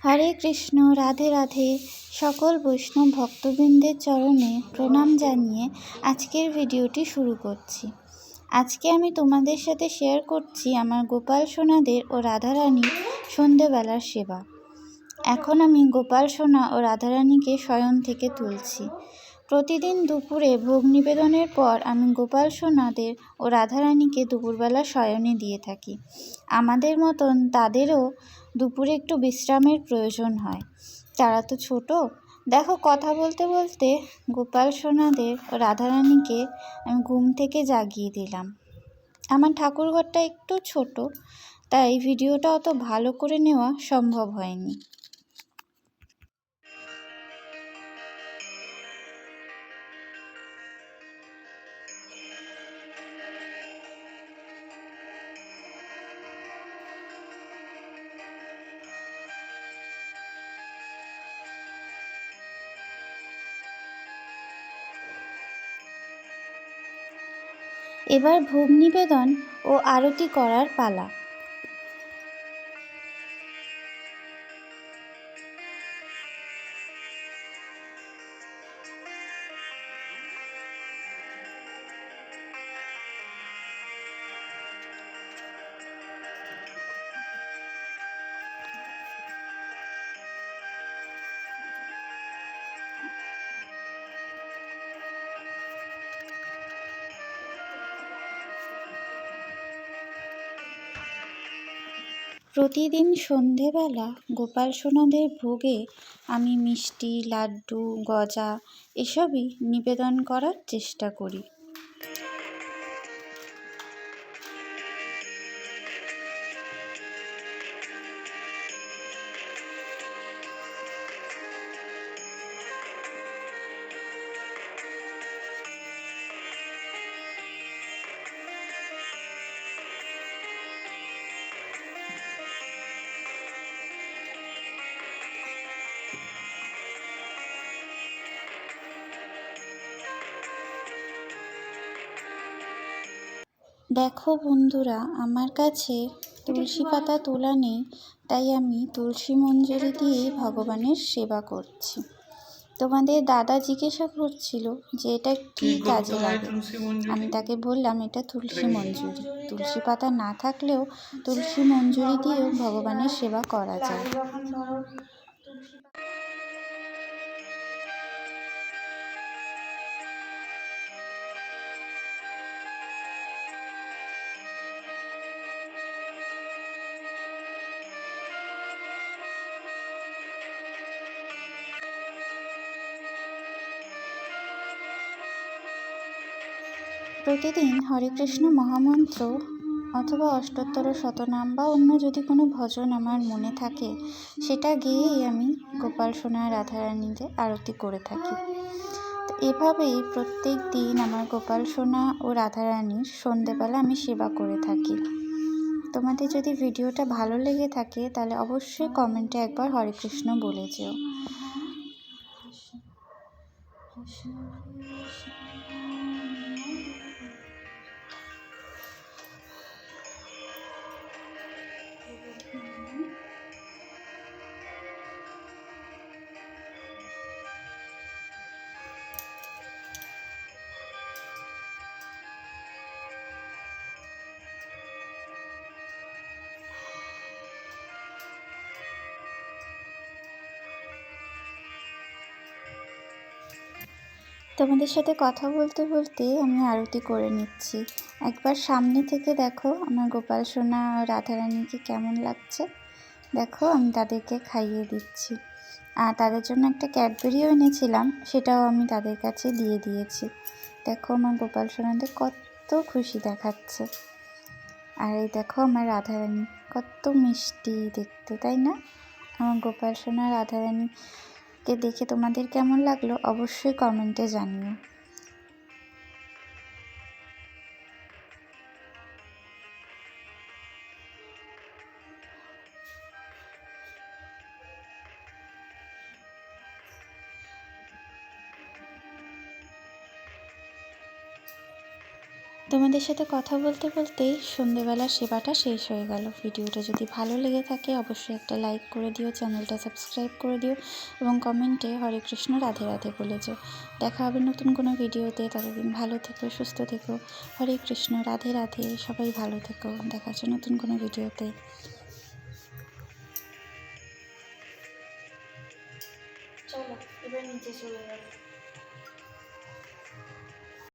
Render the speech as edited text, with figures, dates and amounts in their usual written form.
হরে কৃষ্ণ, রাধে রাধে। সকল বৈষ্ণব ভক্তবৃন্দের চরণে প্রণাম জানিয়ে আজকের ভিডিওটি শুরু করছি। আজকে আমি তোমাদের সাথে শেয়ার করছি আমার গোপাল সোনাদের ও রাধারানীর সন্ধেবেলার সেবা। এখন আমি গোপাল সোনা ও রাধারানীকে শয়ন থেকে তুলছি। প্রতিদিন দুপুরে ভোগ নিবেদনের পর আমি গোপাল সোনাদের ও রাধারানীকে দুপুরবেলা শয়নে দিয়ে থাকি। আমাদের মতন তাদেরও দুপুরে একটু বিশ্রামের প্রয়োজন হয়, তারা তো ছোট। দেখো, কথা বলতে বলতে গোপাল সোনাদের ও রাধারানীকে আমি ঘুম থেকে জাগিয়ে দিলাম। আমার ঠাকুরঘরটা একটু ছোট, তাই ভিডিওটা অত ভালো করে নেওয়া সম্ভব হয়নি। এবার ভোগ নিবেদন ও আরতি করার পালা। প্রতিদিন সন্ধেবেলা গোপাল সোনাদের ভোগে আমি মিষ্টি, লাড্ডু, গজা এসবই নিবেদন করার চেষ্টা করি। দেখো বন্ধুরা, আমার কাছে তুলসী পাতা তোলা নেই, তাই আমি তুলসী মঞ্জরি দিয়েই ভগবানের সেবা করছি। তোমাদের দাদা জিজ্ঞাসা করছিল যে এটা কী কাজে লাগে। আমি তাকে বললাম এটা তুলসী মঞ্জুরি। তুলসী পাতা না থাকলেও তুলসী মঞ্জুরি দিয়েও ভগবানের সেবা করা যায়। প্রতিদিন হরে কৃষ্ণ মহামন্ত্র অথবা অষ্টোত্তর শতনাম বা অন্য যদি কোনো ভজন আমার মনে থাকে, সেটা গেয়েই আমি গোপাল সোনা রাধারানীদের আরতি করে থাকি। তো এভাবেই প্রত্যেক দিন আমার গোপাল সোনা ও রাধারানীর সন্ধেবেলা আমি সেবা করে থাকি। তোমাদের যদি ভিডিওটা ভালো লেগে থাকে তাহলে অবশ্যই কমেন্টে একবার হরে কৃষ্ণ বলে যেও। তোমাদের সাথে কথা বলতে বলতে আমি আরতি করে নিচ্ছি। একবার সামনে থেকে দেখো আমার গোপাল সোনা রাধারানীকে কেমন লাগছে। দেখো, আমি তাদেরকে খাইয়ে দিচ্ছি, আর তাদের জন্য একটা ক্যাডবেরিও এনেছিলাম, সেটাও আমি তাদের কাছে দিয়ে দিয়েছি। দেখো আমার গোপাল সোনাদের কত খুশি দেখাচ্ছে। আর এই দেখো আমার রাধারানী কত মিষ্টি দেখতে, তাই না? আমার গোপাল সোনা রাধারানীকে দেখে তোমাদের কেমন লাগলো অবশ্যই কমেন্টে জানিও। তোমাদের সাথে কথা বলতে বলতেই সন্ধেবেলার সেবাটা শেষ হয়ে গেল। ভিডিওটা যদি ভালো লেগে থাকে অবশ্যই একটা লাইক করে দিও, চ্যানেলটা সাবস্ক্রাইব করে দিও এবং কমেন্টে হরে কৃষ্ণ রাধে রাধে বলে যেও। দেখা হবে নতুন কোনো ভিডিওতে, ততদিন ভালো থেকো, সুস্থ থেকো। হরে কৃষ্ণ, রাধে রাধে, সবাই ভালো থেকো। দেখা হচ্ছে নতুন কোনো ভিডিওতে। চলো এবার নিচে চলে যাবো।